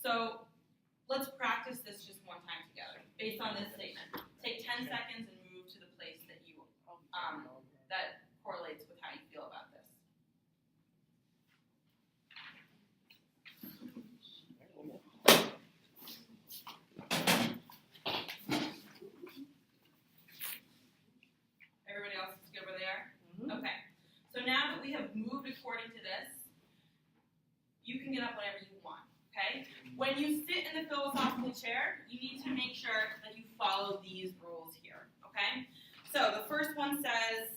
So let's practice this just one time together, based on this statement. Take 10 seconds and move to the place that you that correlates with how you feel about this. Everybody else is good over there? Mm-hmm. Okay. So now that we have moved according to this, you can get up whenever you want, okay? When you sit in the philosophical chair, you need to make sure that you follow these rules here, okay? So the first one says,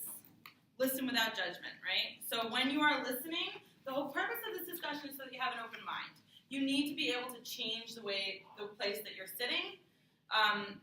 listen without judgment, right? So when you are listening, the whole purpose of this discussion is so that you have an open mind. You need to be able to change the place that you're sitting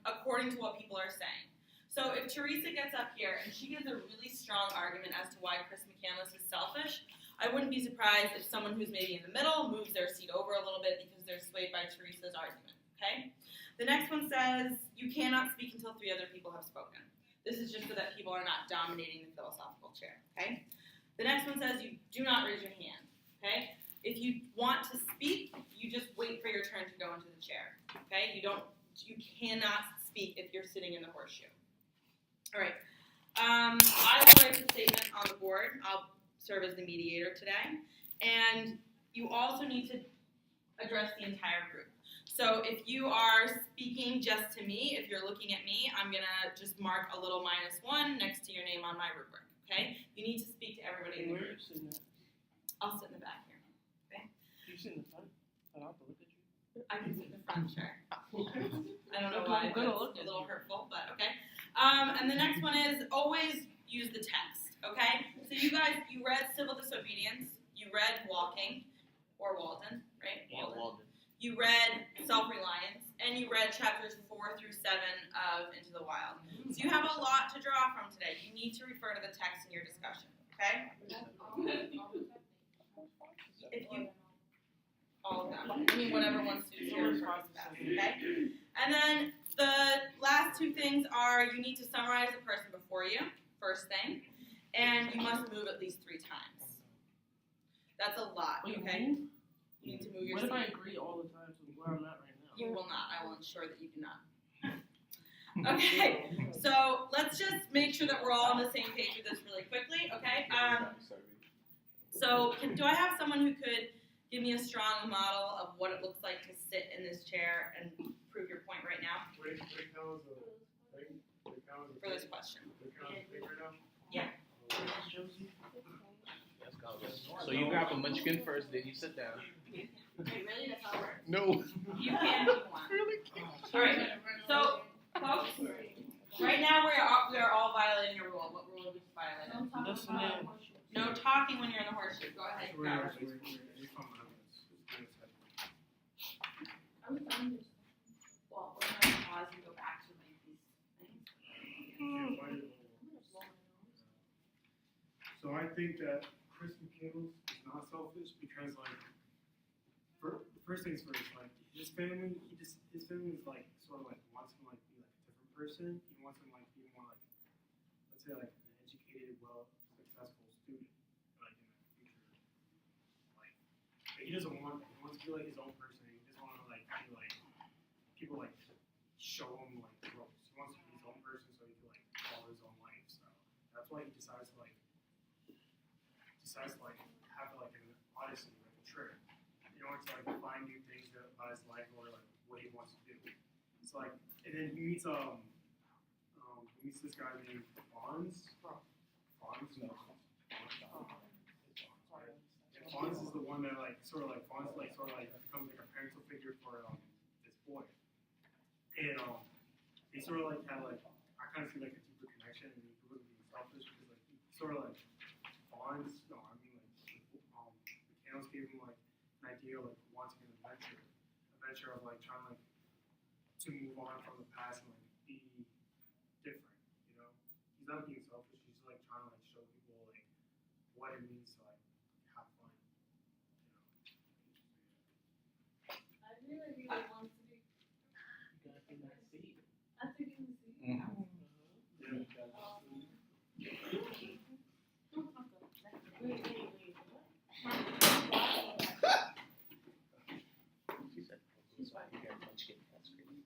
according to what people are saying. So if Teresa gets up here and she gives a really strong argument as to why Chris McCandless is selfish, I wouldn't be surprised if someone who's maybe in the middle moves their seat over a little bit because they're swayed by Teresa's argument, okay? The next one says, you cannot speak until 3 other people have spoken. This is just so that people are not dominating the philosophical chair, okay? The next one says, you do not raise your hand, okay? If you want to speak, you just wait for your turn to go into the chair, okay? You cannot speak if you're sitting in the horseshoe. All right, I will write the statement on the board. I'll serve as the mediator today. And you also need to address the entire group. So if you are speaking just to me, if you're looking at me, I'm going to just mark a little -1 next to your name on my rubric, okay? You need to speak to everybody in the group. I'll sit in the back here, okay? You sit in the front? I don't have to look at you. I can sit in the front, sure. I don't know why, that's a little hurtful, but okay. And the next one is always use the text, okay? So you guys, you read civil disobedience, you read walking, or Walden, right? Yeah, Walden. You read self-reliance, and you read chapters 4 through 7 of Into the Wild. So you have a lot to draw from today. You need to refer to the text in your discussion, okay? If you, all of them. I mean, whatever one suits your purpose best, okay? And then the last 2 things are you need to summarize the person before you, first thing, and you must move at least 3 times. That's a lot, okay? You need to move your seat. What if I agree all the time to where I'm at right now? You will not. I will ensure that you do not. Okay, so let's just make sure that we're all on the same page with this really quickly, okay? So do I have someone who could give me a strong model of what it looks like to sit in this chair and prove your point right now? For this question. Yeah. So you grab a munchkin first, then you sit down. Wait, really? That's how it works? No. You can if you want. All right. So, folks, right now we are all violating a rule. What rule are we violating? No talking when you're in the horseshoe. Go ahead. Go. Well, we're going to pause and go back to like these things. So I think that Chris McCandless is not selfish because, like, first things first, like, his family is like sort of like wants him like be like a different person. He wants him like be more like, let's say, like an educated, successful student, like in the future. Like, but he doesn't want that. He wants to be like his own person. He doesn't want to like be like people like show him like the ropes. He wants to be his own person so he can like follow his own life. So that's why he decides to have like an odyssey, like a trip, in order to like find new things about his life or like what he wants to do. It's like, and then he meets this guy named Fonz. Fonz is the one that like sort of like becomes like a parental figure for this boy. And they sort of like have like I kind of see like a deeper connection, and he wasn't being selfish because like he sort of like Fonz. McCandless gave him like an idea of like wanting an adventure of like trying like to move on from the past and like be different, you know. He's not being selfish, he's like trying to like show people like what it means to like have fun, you know. I really want to be. You gotta be that seat. I think in the seat. Yeah. why you got munchkin. That's crazy.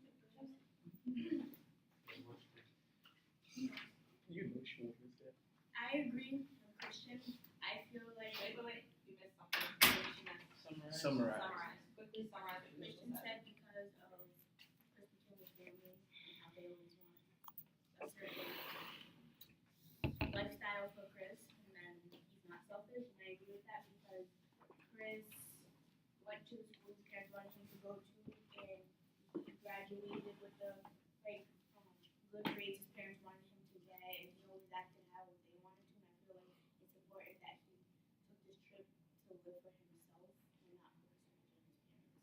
You know she won't miss that. I agree with Christian. I feel like Wait. You missed something. What did you miss? Summarize. Summarize. Quickly summarize what Christian Christian said. said because of Chris McKinley's family and how they always want a certain lifestyle for Chris, and then he's not selfish, and I agree with that because Chris went to the school his parents wanted him to go to, and he graduated with the good grades his parents wanted him to get, and he always acted how they wanted to, and I feel like it's important that he took this trip to live for himself and not for so much on his parents.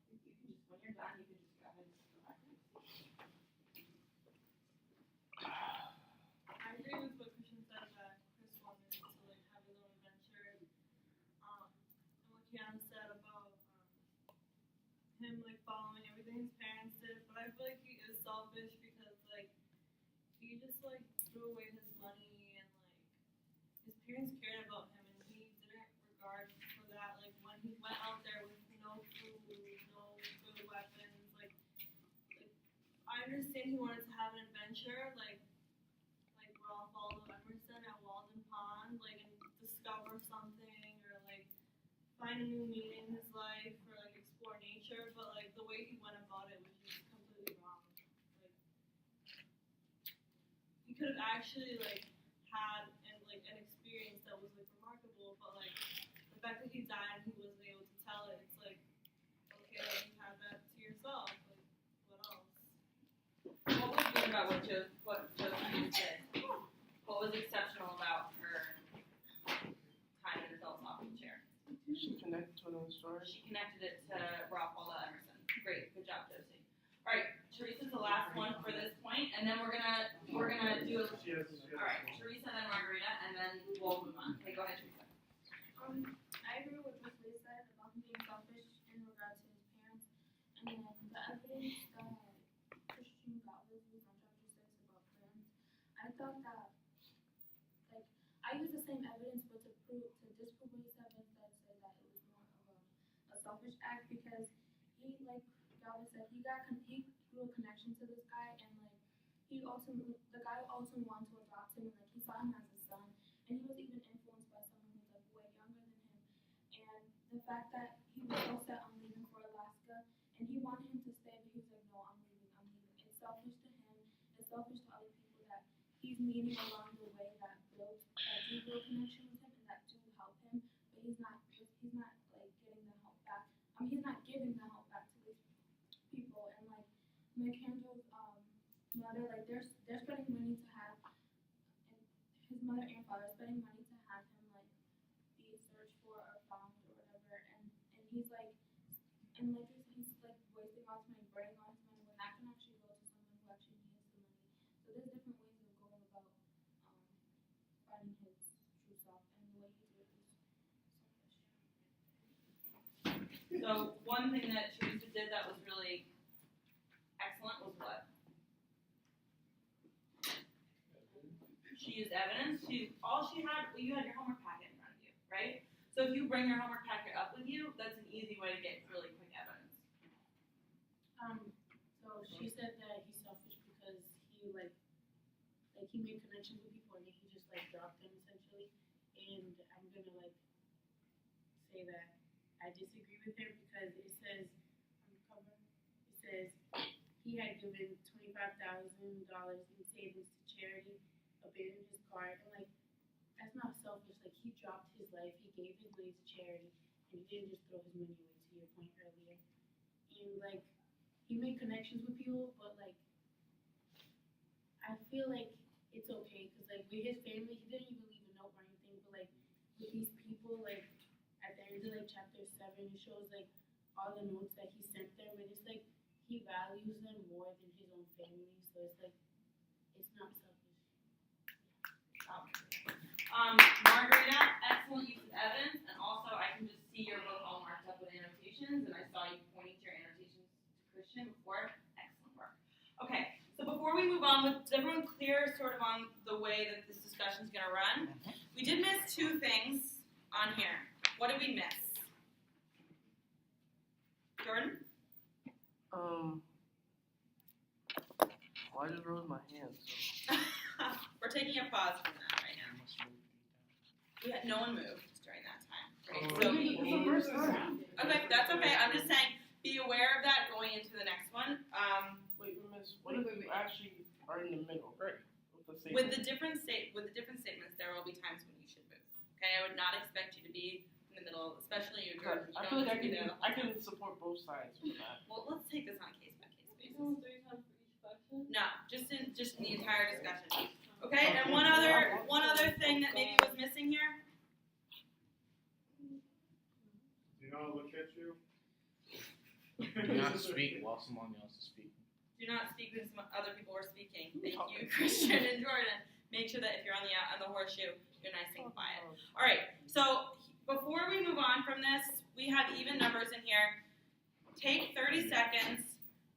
You can just, when you're done, you can just go ahead and go back. I agree with what Christian said that Chris wanted to like have his own adventure. And what Keanu said about him like following everything his parents did. But I feel like he is selfish because like he just like threw away his money and like his parents cared about him and he didn't regard for that. Like when he went out there with no food, no good weapons, like I understand he wanted to have an adventure, like Ralph Waldo Emerson at Walden Pond, like and discover something or like find a new meaning in his life or like explore nature, but like the way he went about it was just completely wrong. Like he could have actually like had an experience that was like remarkable, but like the fact that he died and he wasn't able to tell it, it's like okay, like, you had that to yourself. Like what else? What was good about what Josephine said? What was exceptional about her time in the philosophical chair? She connected to another story. She connected it to Ralph Waldo Emerson. Great, good job, Josie. All right, Teresa's the last one for this point, and then we're gonna do. All right, Teresa, then Margarita, and then we'll move on. Okay, go ahead, Teresa. I agree with what Liz said about him being selfish in regard to his parents, and then the evidence that Christian got with me from chapter 6 about friends. I thought that, like, I used the same evidence, but to disprove his evidence that said that it was more of a selfish act because he, like Galvin said, he grew a connection to this guy, and like the guy also wanted to adopt him, and like he saw him as a son, and he was even influenced by someone who's like way younger than him, and the fact that he was so set on leaving for Alaska, and he wanted him to stay, but he was like, no, I'm leaving. It's selfish to him. It's selfish to other people that he's meeting along the way that do build connection with him and that do help him, but he's not like getting the help back. He's not giving the help back to these people, and like McCandless's mother, like they're spending money to have, and his mother and father are spending money to have him like be searched for or found or whatever, and he's like, and like he's like wasting all his money, burning all his money when that can actually go to someone who actually needs the money. So there's different ways of going about finding his true self, and the way he did it was selfish. So one thing that Teresa did that was really excellent was what? She used evidence. You had your homework packet in front of you, right? So if you bring your homework packet up with you, that's an easy way to get really quick evidence. So she said that he's selfish because he he made connections with people and then he just like dropped them essentially. And I'm gonna like say that I disagree with her because it says on the cover, it says he had given $25,000 in savings to charity, abandoned his car, and like that's not selfish. Like he dropped his life, he gave his money to charity, and he didn't just throw his money away. To your point earlier, and like he made connections with people, but like I feel like it's okay because like with his family, he didn't even leave a note or anything. But like with these people, like at the end of like chapter 7, it shows like all the notes that he sent them, and it's like he values them more than his own family. So it's like it's not selfish. Margarita, excellent use of evidence, and also I can just see your book all marked up with annotations, and I saw you pointing to your annotations to Christian before. Excellent work. Okay, so before we move on, is everyone clear sort of on the way that this discussion is going to run? We did miss two things on here. What did we miss? hands. We're taking a pause from that right now. No one moved during that time. Right? So, It's the first time. okay, that's okay. I'm just saying, be aware of that going into the next one. Wait, Miss, what if you actually are in the middle? Right. With the different statements, there will be times when you should move. Okay, I would not expect you to be in the middle, especially you, Jordan. You I don't feel like need to be there. I can support both sides with that. Well, let's take this on a case by case basis. 3 times for each question. No, just in the entire discussion. Okay, and one other thing that maybe was missing here. Do not look at you. Do not speak while someone else is speaking. Do not speak when some other people are speaking. Thank you, Christian and Jordan. Make sure that if you're on the horseshoe, you're nice and quiet. All right. So before we move on from this, we have even numbers in here. Take 30 seconds.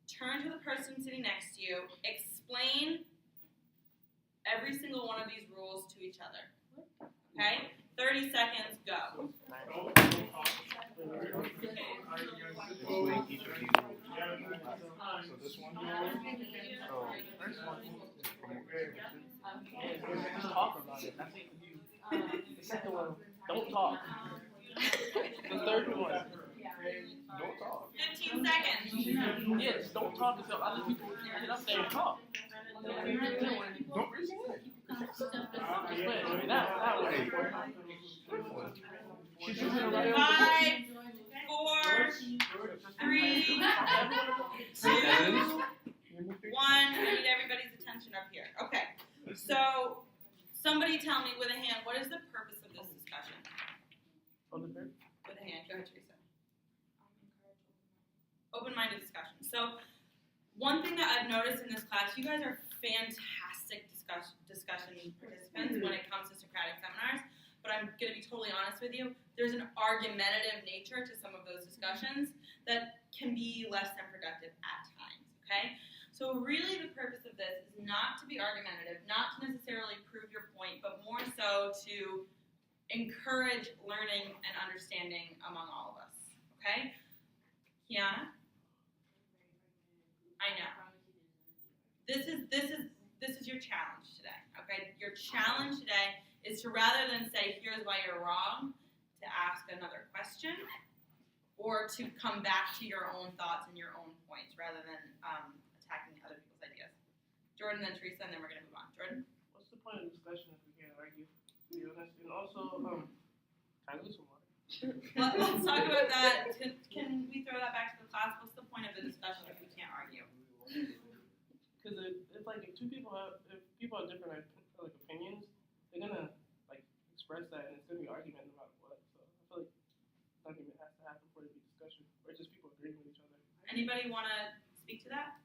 Turn to the person sitting next to you. Explain every single one of these rules to each other. Okay? 30 seconds. Go. Explain each of these rules. So this one. So first one. Just talk about it. That's it. The second one, don't talk. The third one, don't talk. 15 seconds. Yes, don't talk until other people get up there and talk. Don't raise your hand. Wait, that way. She's using it right 5, 4, 3, 2, 1. I need everybody's attention up here. Okay. So, somebody tell me with a hand, what is the purpose of this discussion? With a hand. Go ahead, Teresa. Open-minded discussion. So, one thing that I've noticed in this class, you guys are fantastic discussion participants when it comes to Socratic seminars, but I'm going to be totally honest with you. There's an argumentative nature to some of those discussions that can be less than productive at times, okay? So really the purpose of this is not to be argumentative, not to necessarily prove your point, but more so to encourage learning and understanding among all of us, okay? Kiana? I know. This is your challenge today, okay? Your challenge today is to rather than say, here's why you're wrong, to ask another question, or to come back to your own thoughts and your own points rather than attacking other people's ideas. Jordan, then Teresa, and then we're going to move on. Jordan? What's the point of discussion if we can't argue? To be honest, and also, can I lose some water? Let's talk about that. Can we throw that back to the class? What's the point of the discussion if we can't argue? Because it's like if people have different like opinions, they're gonna like express that, and it's gonna be argument no matter what. So I feel like argument has to happen for it to be discussion, or just people agreeing with each other. Anybody want to speak to that?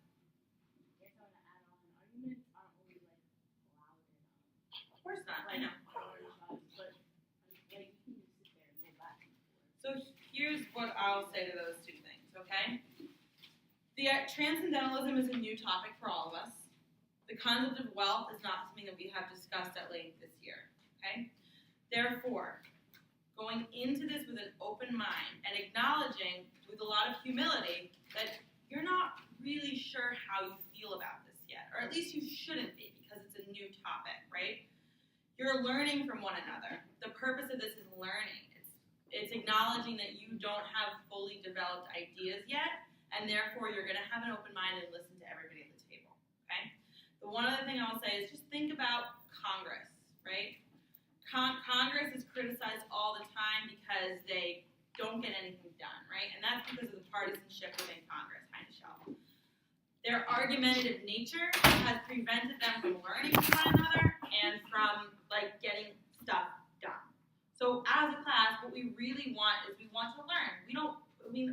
If I want to add on, arguments aren't always like loud and Of course not. I know. but like you can just sit there and go back and forth. So here's what I'll say to those two things, okay? The transcendentalism is a new topic for all of us. The concept of wealth is not something that we have discussed at length this year, okay? Therefore, going into this with an open mind and acknowledging with a lot of humility that you're not really sure how you feel about this yet, or at least you shouldn't be because it's a new topic, right? You're learning from one another. The purpose of this is learning. It's acknowledging that you don't have fully developed ideas yet, and therefore you're going to have an open mind and listen to everybody at the table, okay? The one other thing I will say is just think about Congress, right? Congress is criticized all the time because they don't get anything done, right? And that's because of the partisanship within Congress, kind of shell. Their argumentative nature has prevented them from learning from one another and from, like, getting stuff done. So as a class, what we really want is we want to learn.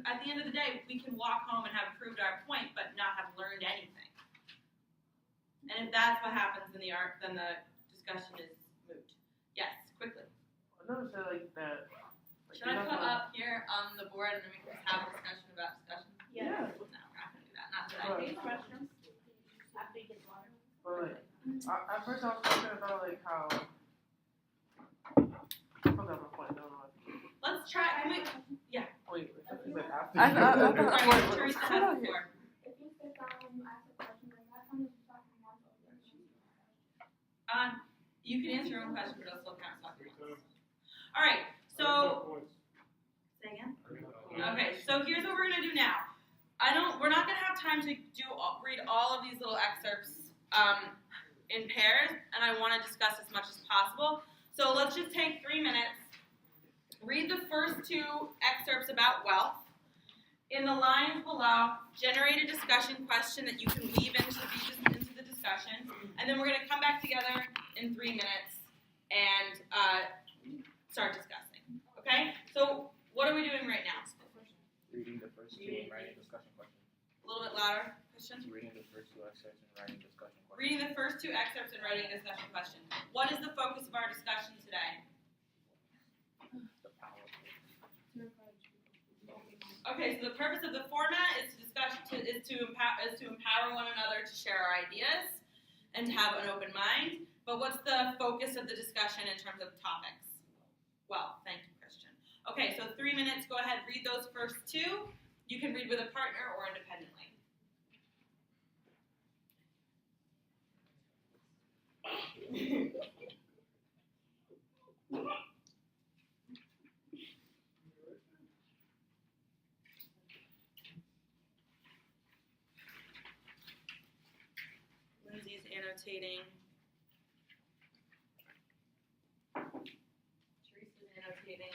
At the end of the day, we can walk home and have proved our point, but not have learned anything. And if that's what happens in the art, then the discussion is moot. Yes, quickly. I never said like that. Like, Should I put up here on the board and then we can just have a discussion about discussion? Yeah. No, we're not gonna do that. Not today. Right. But like, at first I was talking about like how. I forgot my point. Never mind. Let's try. Wait, is it after? Right, Teresa has the floor. If you sit down and ask a question like that, kind of talking about You can answer your own question, but it'll still count. All right. So say again. Okay. So here's what we're gonna do now. We're not gonna have time to read all of these little excerpts in pairs, and I want to discuss as much as possible. So let's just take 3 minutes. Read the first 2 excerpts about wealth. In the lines below, generate a discussion question that you can weave into the discussion, and then we're going to come back together in 3 minutes and start discussing. Okay? So what are we doing right now? Reading the first 2 and writing discussion questions. A little bit louder. Question? Reading the first 2 excerpts and writing discussion questions. Reading the first 2 excerpts and writing a discussion question. What is the focus of our discussion today? The power. Okay, so the purpose of the format is to empower one another to share our ideas and to have an open mind. But what's the focus of the discussion in terms of topics? Well, thank you, Christian. Okay, so 3 minutes. Go ahead, read those first 2. You can read with a partner or independently. Lindsay's annotating. Teresa's annotating.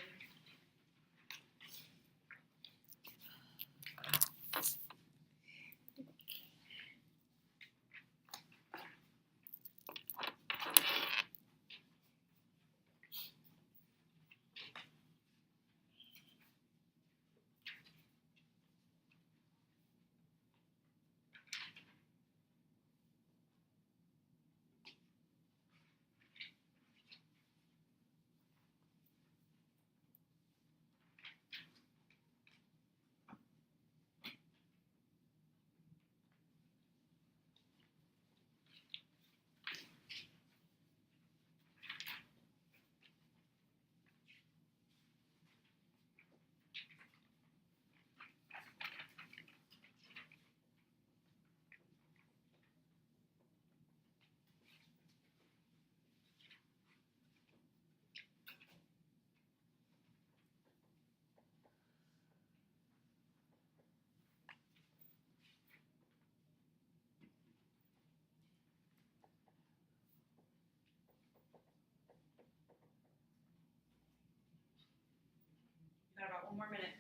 Got about 1 more minute.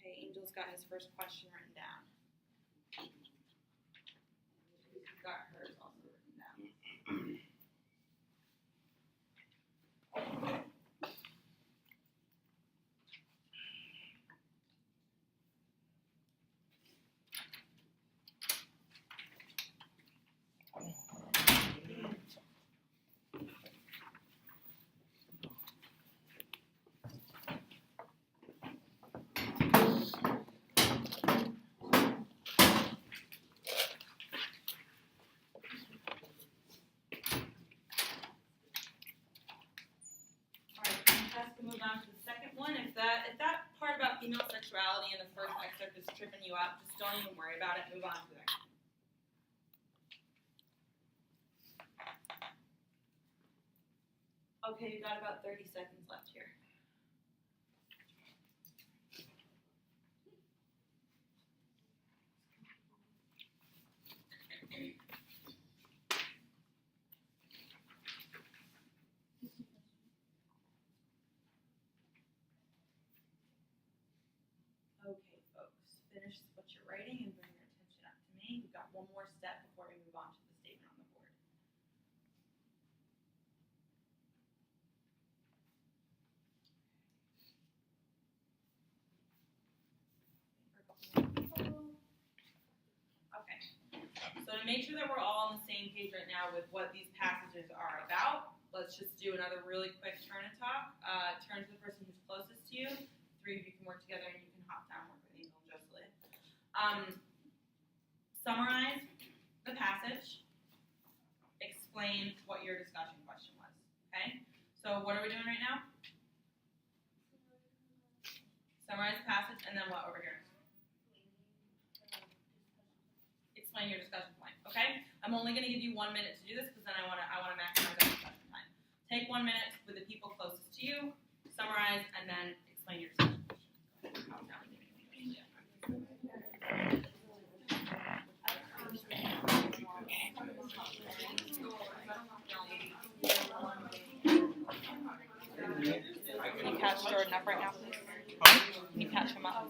Okay, Angel's got his first question written down. He's got hers also written down. Move on to the second one. If that part about female sexuality in the first excerpt is tripping you up, just don't even worry about it. Move on to the next. Okay, you got about 30 seconds left here. Okay, think we've got one more step before we move on to the statement on the board. Okay, so to make sure that we're all on the same page right now with what these passages are about, let's just do another really quick turn and talk. Turn to the person who's closest to you. Three of you can work together and you can hop down, work with Angel and Jocelyn. Summarize the passage. Explain what your discussion question was. Okay? So what are we doing right now? Summarize the passage and then what over here? Explain your discussion point. Okay? I'm only going to give you 1 minute to do this because then I want to maximize our discussion time. Take 1 minute with the people closest to you, summarize, and then explain your discussion question. 'Can you catch Jordan up right now, please? Can you catch him up?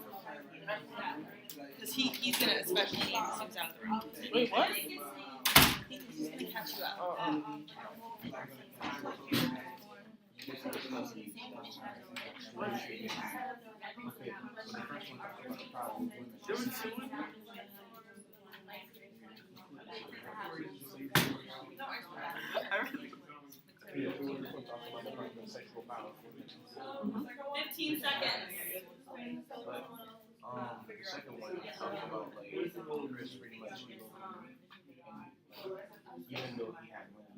Because he's going to especially need to seems out of the room. Wait, what? He's going to catch you up. Yeah, we were talking about the sexual power. 15 seconds. The second one talking about like Chris pretty much, even though he had money,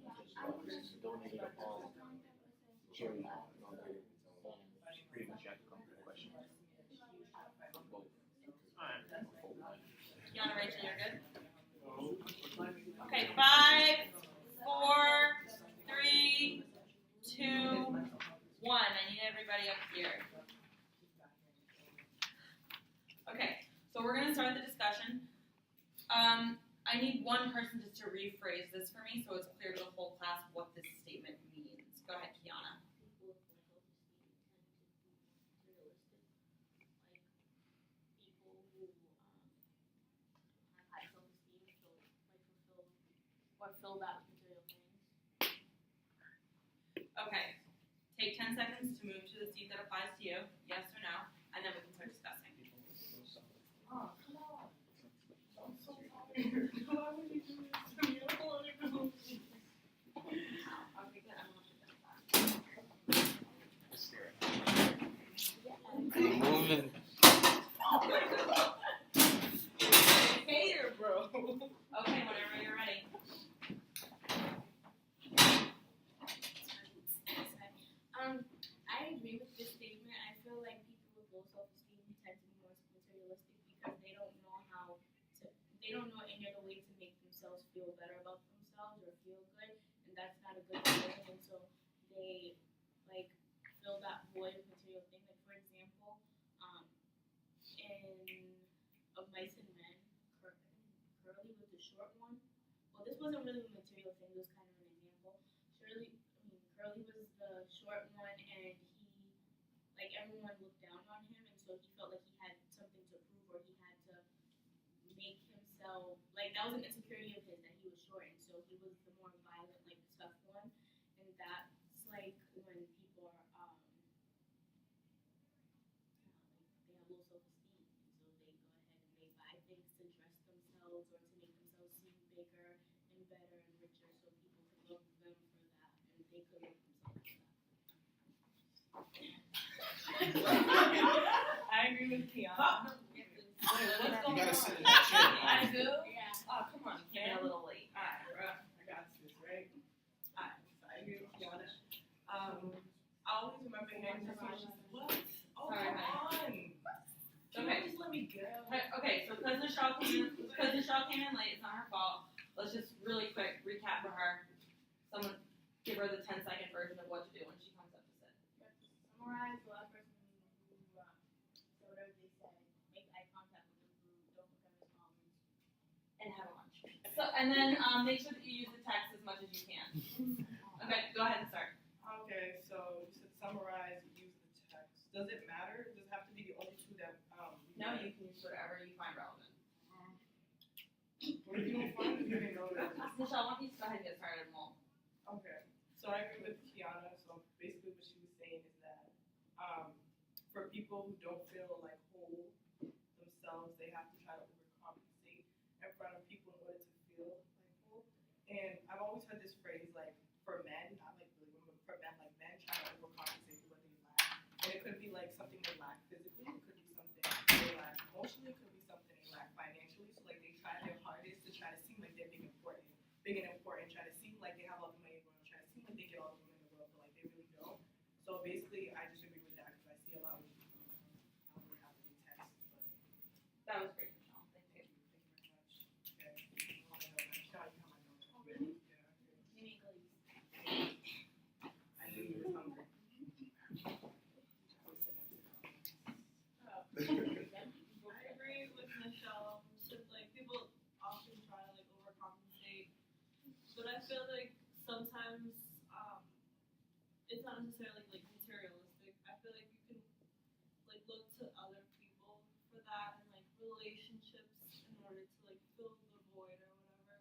he donated up all charity and all that. Pretty much had to come to the question. Both. Kiana, Rachel, you're good? Okay, 5, 4, 3, 2, 1. I need everybody up here. Okay, so we're going to start the discussion. I need one person just to rephrase this for me so it's clear to the whole class what this statement means. Go ahead, Kiana. Fill that material things. Okay, take 10 seconds to move to the seat that applies to you, yes or no, and then we can start discussing. Oh, come on. I'm so tired. Why would you do this to me? I don't want to do this. Okay, good. I'm gonna Moving. Hater, bro. Okay, whenever you're ready. I agree with this statement. I feel like people with low self-esteem tend to be more materialistic because they don't know any other way to make themselves feel better about themselves or feel good, and that's not a good feeling. And so they like fill that void of material thing. Like for example, in Of Mice and Men, Curly was the short one. Well, this wasn't really a material thing. It was kind of an example. Curly was the short one, and everyone looked down on him, and so he felt like he had something to prove, or he had to make himself, that was an insecurity of his, that he was short, and so he was the more violent, tough one, and that's, when people are, they have low self-esteem, and so they go ahead and they buy things to dress themselves, or to make themselves seem bigger, and better, and richer, so people could love them for that, and they could love themselves for that. I agree with Kiana. You gotta sit in that chair. I do? Yeah. Oh, come on, Came in a little late. Alright, bro. I got this, right? Alright, so I agree with Kiana. I always remember hearing this one. What? Oh, Sorry, come on. Okay. Just let me go. Okay, so because Michelle came in late, it's not her fault. Let's just really quick recap for her. Someone give her the 10-second version of what to do when she comes up to sit. Summarize the last person who said whatever they said. Make eye contact with the group. Don't look at his comments. And have lunch. So, and then make sure that you use the text as much as you can. Okay, go ahead and start. Okay, so you said summarize, use the text. Does it matter? Does it have to be the only two that No, you can use whatever you find relevant. didn't know that. Michelle, why don't you just go ahead and get started and we'll. Okay, so I agree with Kiana. So basically, what she was saying is that for people who don't feel like whole themselves, they have to try to overcompensate in front of people in order to feel like whole. And I've always heard this phrase like for men, not like really women, but for men, like men try to overcompensate for what they lack. And it could be like something they lack physically, it could be something they lack emotionally, it could be something they lack financially. So like they try their hardest to try to seem like they're big and important, try to seem like they have all the money in the world, try to seem like they get all the women in the world, but like they really don't. So basically, I just agree with that because I see a lot of people who don't really have to be text, but That was great, Michelle. Thank you. thank you very much. Okay, I want to know that. Michelle, you have my number. Oh, really? Yeah. Maybe Glaze. I knew you were hungry. I was sitting next to I agree with Michelle. Just like people often try to like overcompensate, but I feel like sometimes it's not necessarily like materialistic. I feel like you can like look to other people for that and like relationships in order to like fill the void or whatever,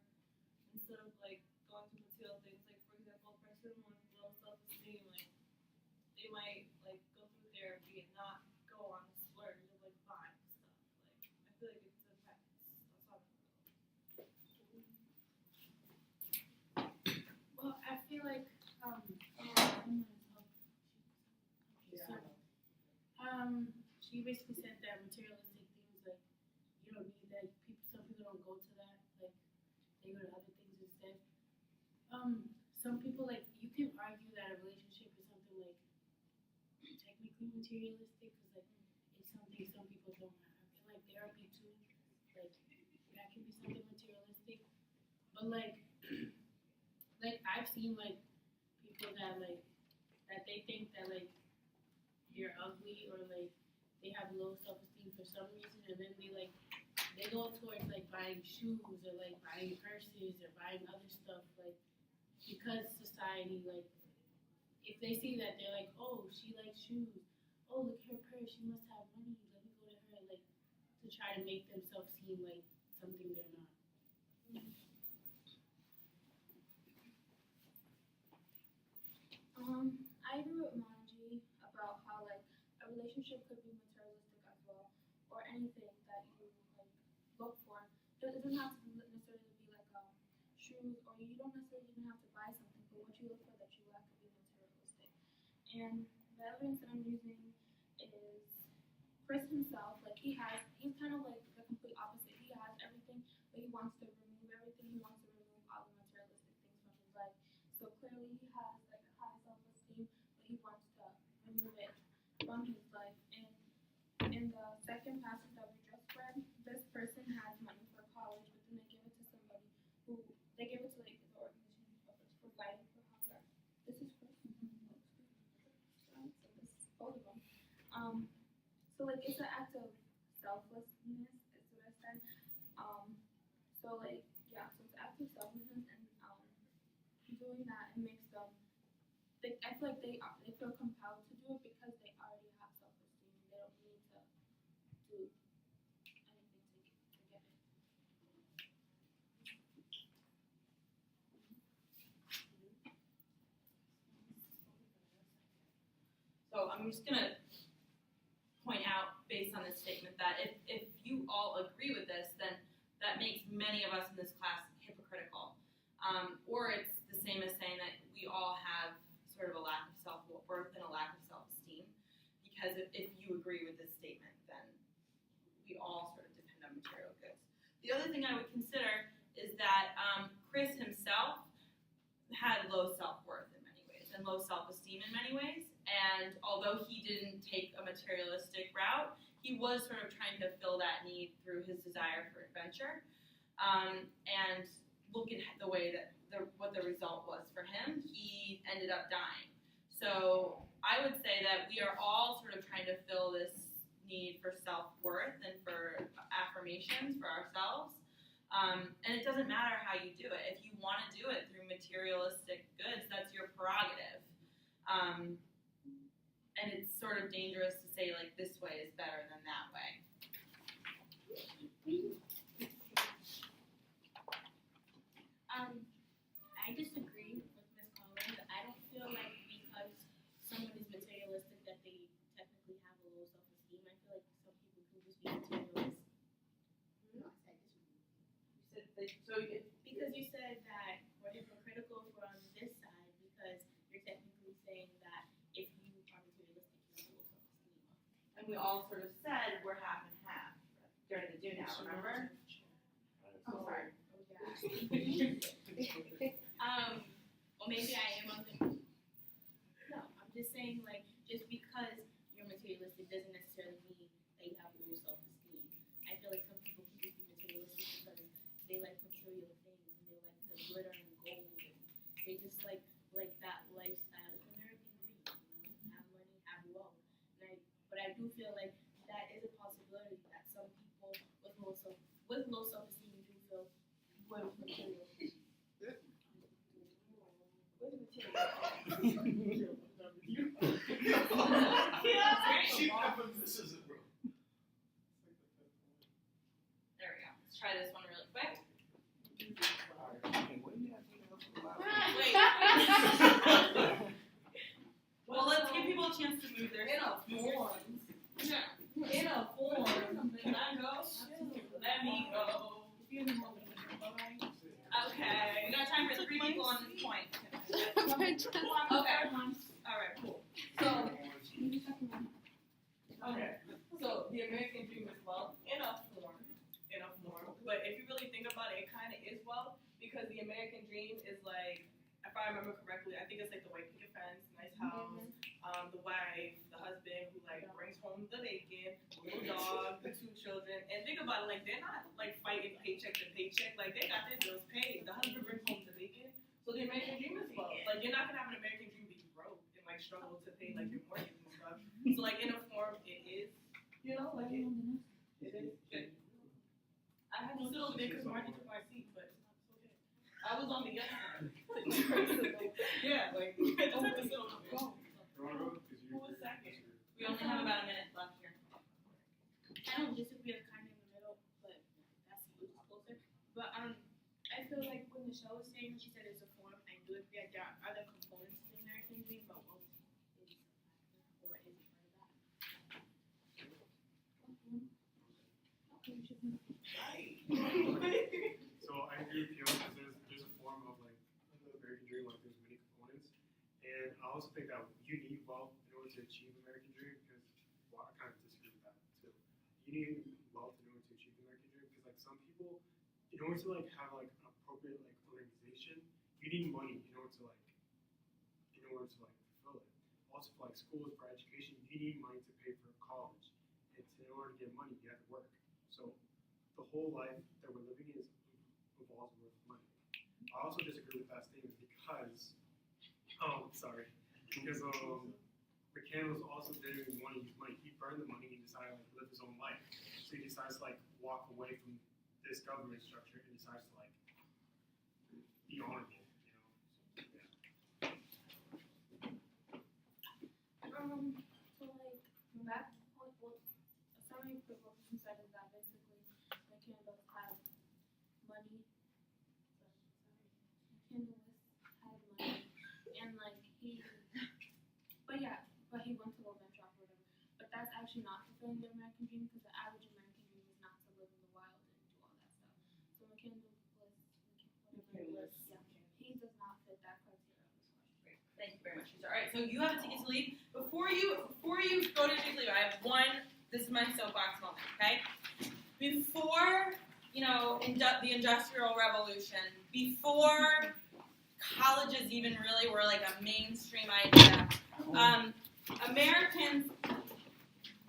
instead of like going to material things. Like for example, a person with low self-esteem, like they might like go through therapy and not go on a splurge of like buying stuff. Like I feel like it depends. That's all. Well, I feel like she basically said that materialistic things like you don't need that. Some people don't go to that. Like they go to other things instead. Some people like you can argue that a relationship is something like technically materialistic because like it's something some people don't have. And like therapy too, like that can be something materialistic. But like I've seen like people that like that they think that like they're ugly or like they have low self-esteem for some reason, and then they go towards like buying shoes or like buying purses or buying other stuff like because society like if they see that they're like, oh, she likes shoes, oh, look at her purse, she must have money, let me go to her, like to try to make themselves seem like something they're not. I agree with Manji about how like a relationship could be materialistic as well, or anything that you like look for. It doesn't have to necessarily be like shoes, or you don't necessarily even have to buy something, but what you look for that you lack could be materialistic. And the evidence that I'm using is Chris himself. Like he's kind of like the complete opposite. He has everything, but he wants to remove everything. He wants to remove all the materialistic things from his life. So clearly he has like a high self-esteem, but he wants to remove it from his life. And in the second passage that we just read, this person has money for college, but then they give it to somebody who they give it to like the organization that's providing for hunger. This is Chris. So this is both of them. So like it's an act of selflessness, is what I said. So like yeah, so it's an act of selflessness, and doing that it makes them. I feel like they feel compelled to do it because they already have self-esteem. They don't need to do anything to get it. So I'm just gonna point out, based on this statement, that if you all agree with this, then that makes many of us in this class hypocritical. Or it's the same as saying that we all have sort of a lack of self-worth and a lack of self-esteem. Because if you agree with this statement, then we all sort of depend on material goods. The other thing I would consider is that Chris himself had low self-worth in many ways and low self-esteem in many ways. And although he didn't take a materialistic route, he was sort of trying to fill that need through his desire for adventure. And look at the way that what the result was for him. He ended up dying. So I would say that we are all sort of trying to fill this need for self-worth and for affirmations for ourselves. And it doesn't matter how you do it. If you want to do it through materialistic goods, that's your prerogative. And it's sort of dangerous to say, like, this way is better than that way. Because you said that we're hypocritical from this side because you're technically saying that if you are materialistic, you have low self-esteem. And we all sort of said we're half and half during the do now, remember? I'm sorry. Or maybe I am on the. No, I'm just saying like just because you're materialistic doesn't necessarily mean that you have low self-esteem. I feel like some people can just be materialistic because they like material things and they like the glitter and gold and they just like that lifestyle. It's American dream, you know, have money, have wealth. But I do feel like that is a possibility that some people with low self-esteem do feel with material. This is it, bro. There we go. Let's try this one really quick. Wait. Well, let's give people a chance to move their stuff. In a form. Can I go? Let me go. Okay. We got time for 3 people on this point. Okay. Alright, cool. So, Okay, so the American dream is wealth in a form, but if you really think about it, it kind of is wealth because the American dream is like, if I remember correctly, I think it's like the white picket fence, nice house, the wife, the husband who like brings home the bacon, the little dog, the 2 children, and think about it, like they're not like fighting paycheck to paycheck, like they got their bills paid. The husband brings home the bacon, so the American dream is wealth. Like you're not gonna have an American dream be broke and like struggle to pay like your mortgage and stuff. So like in a form, it is, you know, like it is good. I had to sit over there because Marty took my seat, but it's okay. I was on the other side. Yeah, like I just had to sit over there. You wanna go? 'Cause Who was second? we only have about a minute left here. I don't disagree, I'm kind of in the middle, but that's closer. But I feel like when Michelle was saying, she said it's a form, I do agree that there are other components to the American dream, but what is or is part of that? So I agree with you because there's a form of like the American dream, like there's many components, and I also think that you need wealth in order to achieve the American dream because I kind of disagree with that too. You need wealth in order to achieve the American dream because like some people, in order to like have like an appropriate like organization, you need money in order to fulfill it. Also for like schools, for education, you need money to pay for college, and in order to get money, you have to work. So the whole life that we're living in revolves with money. I also disagree with that statement because, McCandless also didn't even want to use money. He burned the money and decided to like, live his own life. So he decides to like walk away from this government structure and decides to like be honorable, you know. So like back what somebody Republican said is that basically McCandless had money. McCandless had money and like but he went to go venture off or whatever. But that's actually not fulfilling the American dream because the average American dream is not to live in the wild and do all that stuff. So McCandless, he does not fit that criteria of this question. Thank you very much. All right, so you have a ticket to leave. Before you go to your ticket to leave, I have this is my soapbox moment, okay? Before, the Industrial Revolution, before colleges even really were like a mainstream idea, Americans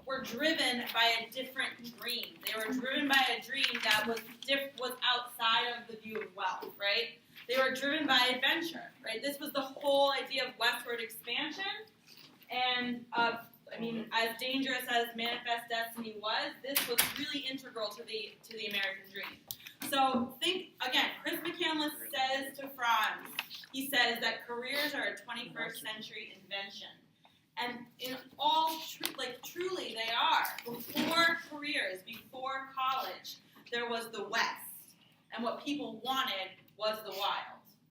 were driven by a different dream. They were driven by a dream that was outside of the view of wealth, right? They were driven by adventure, right? This was the whole idea of westward expansion, and as dangerous as Manifest Destiny was, this was really integral to the American dream. So think again. Chris McCandless says to Franz, he says that careers are a 21st century invention, and in all truly they are. Before careers, before college, there was the West, and what people wanted was the wild.